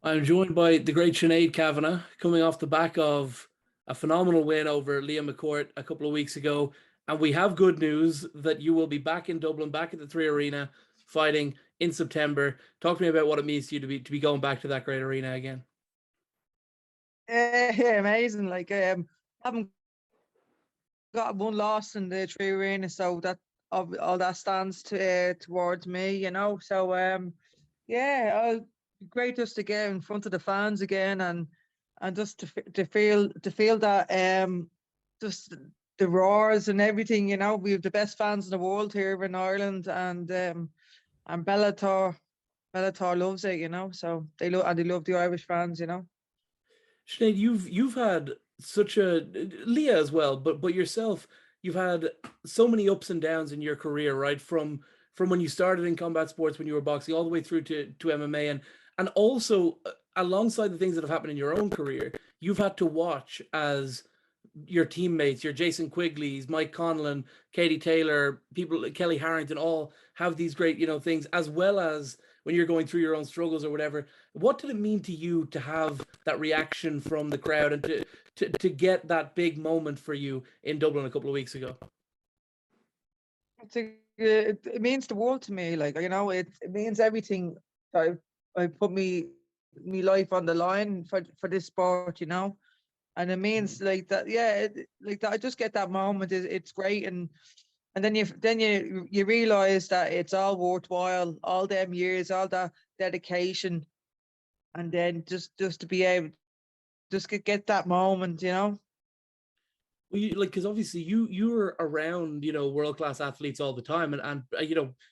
I'm joined by the great Sinead Kavanagh, coming off the back of a phenomenal win over Leah McCourt a couple of weeks ago. And we have good news that you will be back in Dublin, back at the Three Arena, fighting in September. Talk to me about what it means to you to be going back to that great arena again. Yeah, amazing. Haven't got one loss in the Three Arena, so that all that stands towards me, yeah, great just to get in front of the fans again and just to feel that just the roars and everything. We have the best fans in the world here in Ireland, and Bellator loves it. So they love the Irish fans. Sinead, you've had such a Leah as well, but yourself, you've had so many ups and downs in your career, right? From when you started in combat sports, when you were boxing, all the way through to MMA, and also alongside the things that have happened in your own career, you've had to watch as your teammates, your Jason Quigley's, Mike Conlon, Katie Taylor, people, Kelly Harrington, all have these great, things, as well as when you're going through your own struggles or whatever. What did it mean to you to have that reaction from the crowd and to get that big moment for you in Dublin a couple of weeks ago? It means the world to me. It means everything. I put me life on the line for this sport. And it means like that. Yeah, like that. I just get that moment. It's great, and then you realize that it's all worthwhile, all them years, all that dedication, and then just to be able just get that moment. Well, because obviously you're around world class athletes all the time, and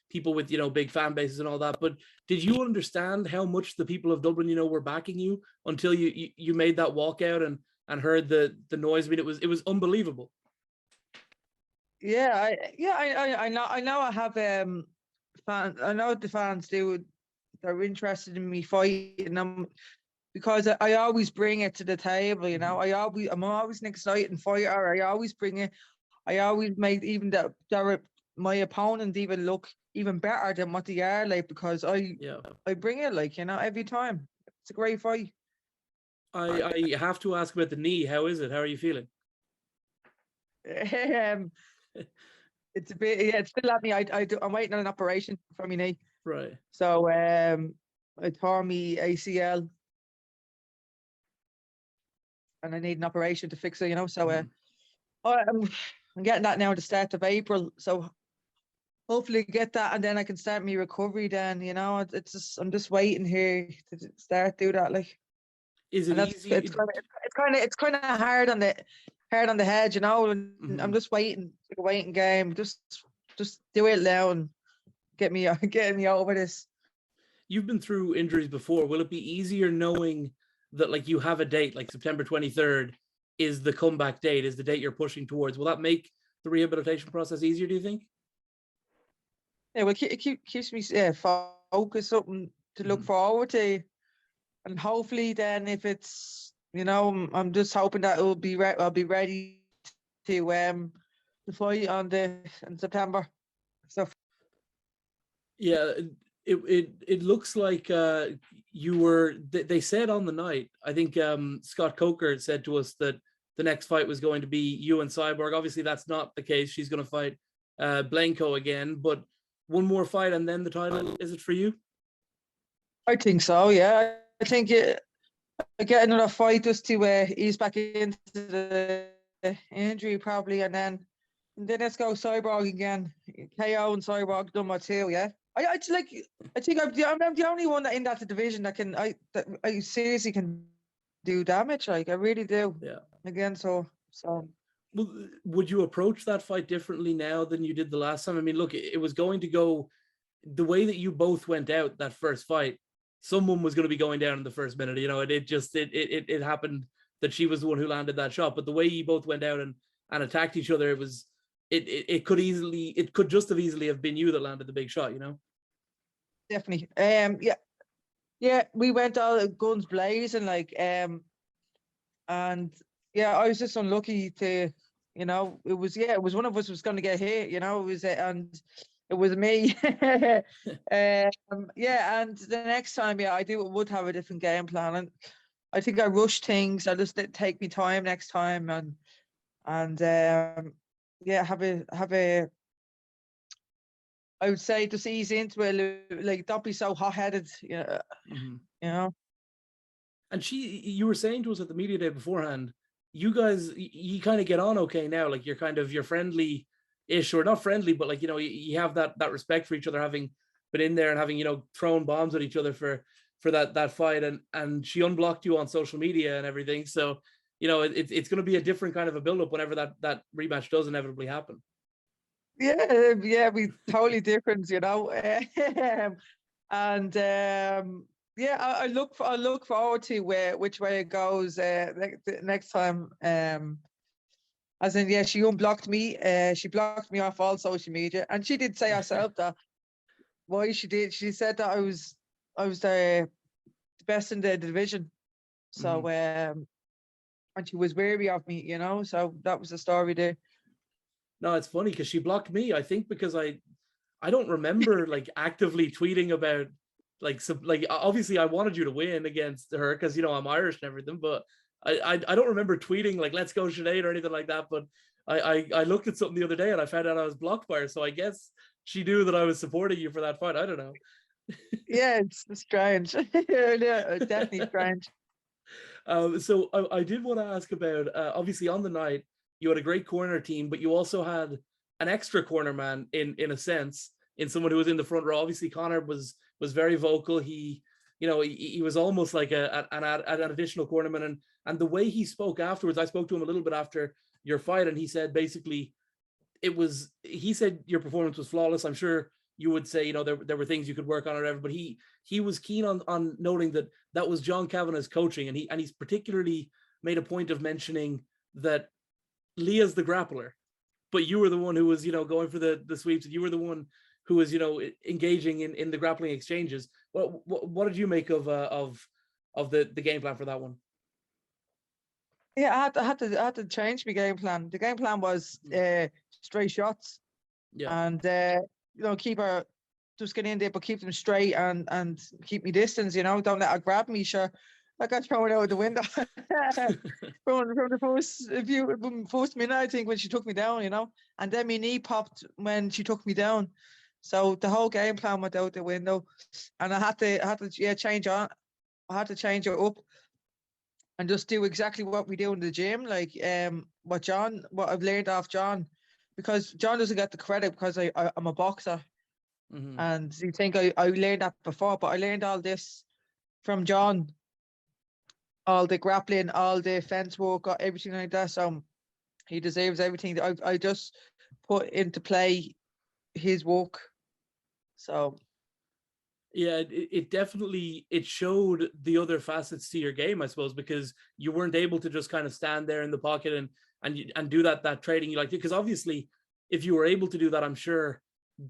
people with big fan bases and all that. But did you understand how much the people of Dublin were backing you until you made that walkout and heard the noise? I mean, it was unbelievable. I know I have fans. I know the fans they're interested in me fighting them because I always bring it to the table. I'm always an exciting fighter. I always bring it. I always make even my opponent even look even better than what they are, like, because Yeah. I bring it, every time. It's a great fight. I have to ask about the knee. How is it? How are you feeling? um, it's a bit, yeah, it's still at me. I'm waiting on an operation for my knee. Right. So I tore me ACL and I need an operation to fix it. So I'm getting that now at the start of April. So hopefully get that and then I can start my recovery then. It's just I'm just waiting here to start do that, like. Is it And that's easy? it's kind of hard on the head. And I'm Mhm. just waiting, it's like a waiting game. Just do it now and get me over this. You've been through injuries before. Will it be easier knowing that like you have a date, like September 23rd is the comeback date, is the date you're pushing towards? Will that make the rehabilitation process easier, do you think? Yeah, well, keeps me focused, something to look Mhm. forward to, and hopefully then if I'm just hoping that I'll be ready to fight in September. So Yeah, it looks like you were. They said on the night. I think Scott Coker said to us that the next fight was going to be you and Cyborg. Obviously, that's not the case. She's going to fight Blanco again, but one more fight and then the title. Is it for you? I think so. Yeah, I think I get another fight just to ease back into the injury probably, and then let's go Cyborg again. KO and Cyborg done my two. Yeah, I think I'm the only one that in that division that I seriously can do damage. Like, I really do. Yeah. Again, so Well, would you approach that fight differently now than you did the last time? I mean, look, it was going to go the way that you both went out that first fight. Someone was going to be going down in the first minute. It happened that she was the one who landed that shot. But the way you both went out and attacked each other, it could just have easily have been you that landed the big shot. definitely. Yeah. We went all guns blazing, and yeah, I was just unlucky to, it was one of us was going to get hit. It was, and it was me. Yeah, and the next time, yeah, would have a different game plan. And I think I rushed things. I just didn't take me time next time, and yeah, have a. I would say just ease into it, like don't be so hot-headed, Mhm. you know. And you were saying to us at the media day beforehand, you guys, you kind of get on okay now. Like you're friendly-ish, or not friendly, but like, you have that respect for each other, having been in there and having, thrown bombs at each other for that fight. And she unblocked you on social media and everything. So, it's going to be a different kind of a build-up whenever that rematch does inevitably happen. Yeah, we totally different, and yeah, I look forward to which way it goes next time. As in, yeah, she unblocked me. She blocked me off all social media, and she did say herself that why she did. She said that I was the best in the division. So and she was wary of me, So that was the story there. No, it's funny because she blocked me. I think because I don't remember like actively tweeting about like obviously I wanted you to win against her because I'm Irish and everything, but I don't remember tweeting like let's go Sinead or anything like that. But I looked at something the other day and I found out I was blocked by her, so I guess she knew that I was supporting you for that fight. I don't know. Yeah, it's strange. Yeah, definitely strange. So I did want to ask about obviously on the night you had a great corner team, but you also had an extra corner man in a sense, in someone who was in the front row. Obviously, Conor was very vocal. He was almost like an additional cornerman, and the way he spoke afterwards, I spoke to him a little bit after your fight, and he said basically he said your performance was flawless. I'm sure you would say there were things you could work on or whatever, but he was keen on noting that was John Kavanagh's coaching, and he's particularly made a point of mentioning that Leah's the grappler, but you were the one who was going for the sweeps, and you were the one who was engaging in the grappling exchanges. What did you make of the game plan for that one? Yeah, I had to change my game plan. The game plan was straight shots. Yeah. And keep her, just get in there, but keep them straight and keep me distance. Don't let her grab me. Sure, I got thrown out the window from the first minute, I think, when she took me down. And then my knee popped when she took me down. So the whole game plan went out the window, and I had to change on. I had to change it up and just do exactly what we do in the gym, like what I've learned off John, because John doesn't get the credit because I'm a boxer. Mm-hmm. And you think I learned that before, but I learned all this from John, all the grappling, all the fence work, everything like that. So he deserves everything. I just put into play his work. So yeah, it definitely showed the other facets to your game, I suppose, because you weren't able to just kind of stand there in the pocket and do that trading you like, because obviously if you were able to do that, I'm sure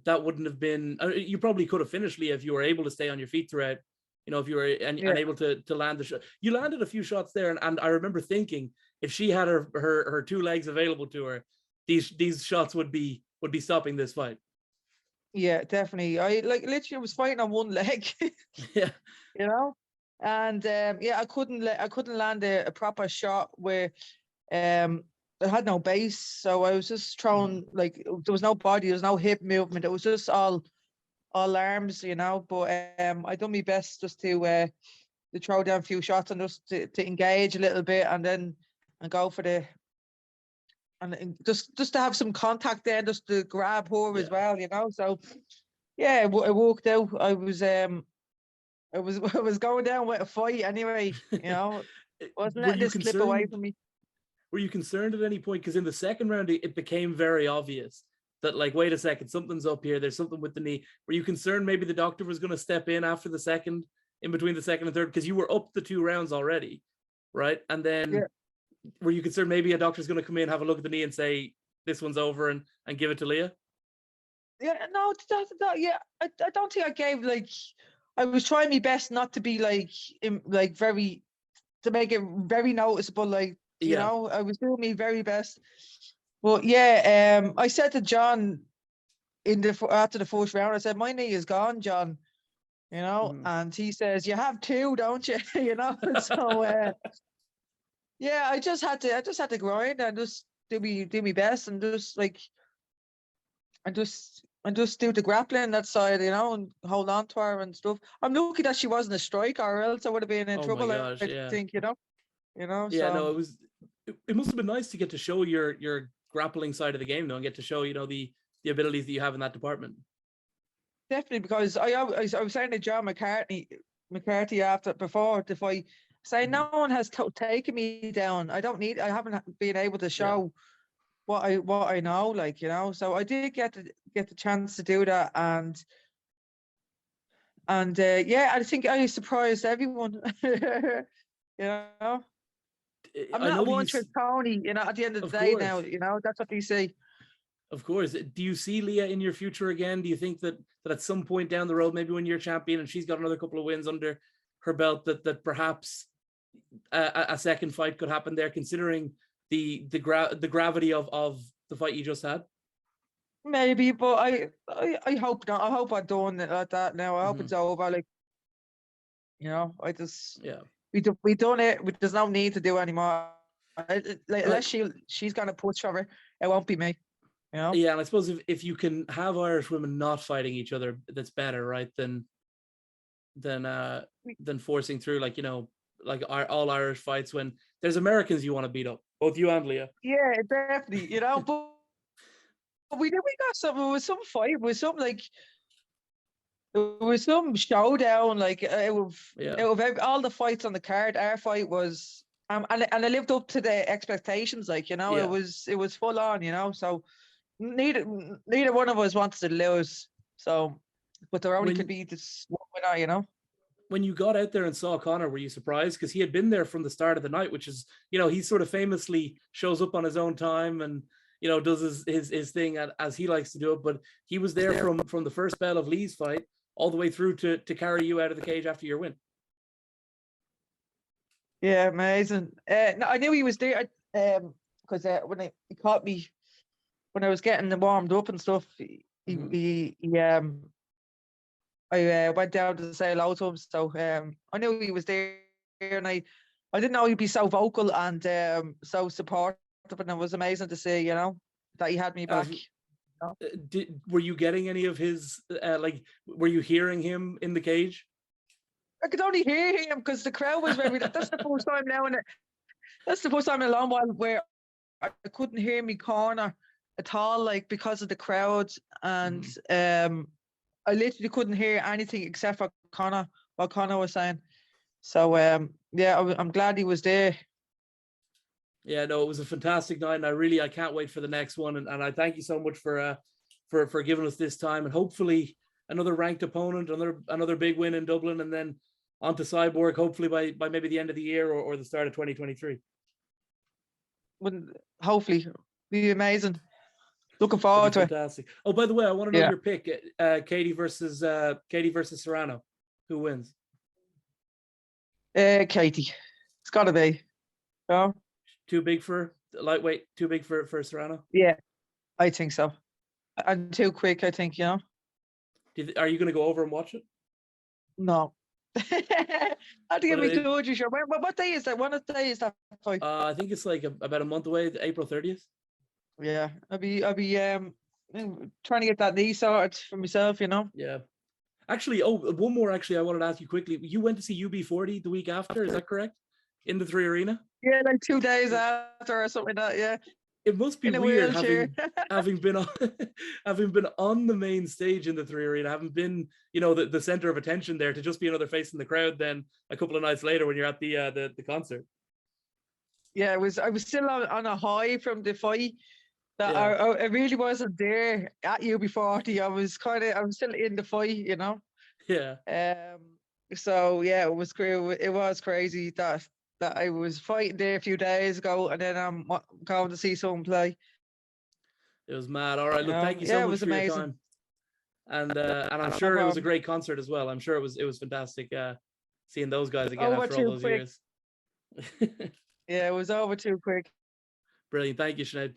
that wouldn't have been, you probably could have finished Leah if you were able to stay on your feet throughout, if you were and able to land the shot. You landed a few shots there, and I remember thinking if she had her two legs available to her, these shots would be stopping this fight. Yeah, definitely. I literally was fighting on one leg. Yeah. And I couldn't land a proper shot where I had no base, so I was just throwing, like, there was no body, there was no hip movement, it was just all arms, but I done my best just to throw down a few shots and just to engage a little bit, and then go for and just to have some contact there, just to grab her as well, so yeah, it worked out. I was I was going down with a fight anyway, wasn't letting this slip away from me. Were you concerned at any point? Because in the second round, it became very obvious that, like, wait a second, something's up here. There's something with the knee. Were you concerned maybe the doctor was going to step in after the second, in between the second and third? Because you were up the 2 rounds already, right? And then were you concerned maybe a doctor's going to come in, have a look at the knee and say, this one's over, and give it to Leah? Yeah, no, I don't think I gave, like, I was trying my best not to be very, to make it very noticeable, like, I was doing my very best. But yeah, I said to John after the first round, I said, my knee is gone, John. You know, and he says, you have two, don't you? You know, so yeah, I just had to grind and just do me best and just like and just do the grappling that side, you know, and hold on to her and stuff. I'm lucky that she wasn't a striker, or else I would have been in Oh my trouble. gosh, I yeah. think, you know. Yeah, no, So it must have been nice to get to show your grappling side of the game, though, and get to show, the abilities that you have in that department. definitely, because I was saying to John McCarthy after before the fight, saying no one has taken me down. I haven't been able to show what I know, like, you know. So I did get the chance to do that, and yeah, I think I surprised everyone. You know, I'm I not know one trick pony. You know, at the end of of the day, now, course, you know, that's what they say. of course. Do you see Leah in your future again? Do you think that at some point down the road, maybe when you're champion and she's got another couple of wins under her belt, that perhaps a second fight could happen there, considering the gravity of the fight you just had? Maybe, but I hope not. I hope I'm done it like that now. I hope it's over. Like, you know, I just Yeah. we done it. There's no need to do anymore. Like, unless she's gonna push for it, it won't be me. You know. Yeah, and I suppose if you can have Irish women not fighting each other, that's better, right? Than forcing through, like, like all Irish fights when there's Americans you want to beat up, both you and Leah. Yeah, definitely. You know, but we got something. It was some fight. It was some like. It was some showdown. Like all the fights on the card, our fight was and it lived up to the expectations. Like, you know, it was full on. You know, so neither one of us wanted to lose. So, but there only could be this one winner. You know. When you got out there and saw Conor, were you surprised? Because he had been there from the start of the night, which is, he sort of famously shows up on his own time and, does his thing as he likes to do it. But he was there from the first bell of Lee's fight all the way through to carry you out of the cage after your win. Yeah, amazing. No, I knew he was there because when he caught me when I was getting warmed up and stuff, I went down to say hello to him. So I knew he was there, and I didn't know he'd be so vocal and so supportive, and it was amazing to see, you know, that he had me back. Were you getting any of his were you hearing him in the cage? I could only hear him because the crowd was very. That's the first time now, that's the first time in a long while where I couldn't hear me corner at all, like, because of the crowd, and I literally couldn't hear anything except for what Conor was saying. So yeah, I'm glad he was there. Yeah, no, it was a fantastic night, and I can't wait for the next one. And I thank you so much for giving us this time, and hopefully another ranked opponent, another big win in Dublin, and then on to Cyborg, hopefully by maybe the end of the year or the start of 2023. Hopefully, be amazing. Looking forward to fantastic. it. Oh, by the way, I want to know your pick: Katie versus Serrano. Who wins? Katie. It's got to be. Oh. Too big for lightweight. Too big for Serrano. Yeah, I think so. And too quick, I think. You know. Are you going to go over and watch it? No. I think it'll be good. You sure? What day is that? What day is that fight? I think it's like about a month away, April 30th. Yeah, I'll be trying to get that knee sorted for myself, you know. Yeah. Actually, one more. Actually, I wanted to ask you quickly. You went to see UB40 the week after, is that correct? In the 3 Arena? Yeah, like 2 days after or something like that. Yeah. It must be weird having been on the main stage in the 3 Arena, having been, the center of attention there, to just be another face in the crowd then a couple of nights later when you're at the concert. Yeah, I was still on a high from the fight. That I really wasn't there at UB40. I was still in the fight, you know. Yeah. So yeah, it was crazy that I was fighting there a few days ago, and then I'm going to see someone play. It was mad. All right, look, thank you so much for your time. And I'm sure it was a great concert as well. I'm sure it was fantastic seeing those guys again after all those years. Yeah, it was over too quick. Brilliant. Thank you, Sinead.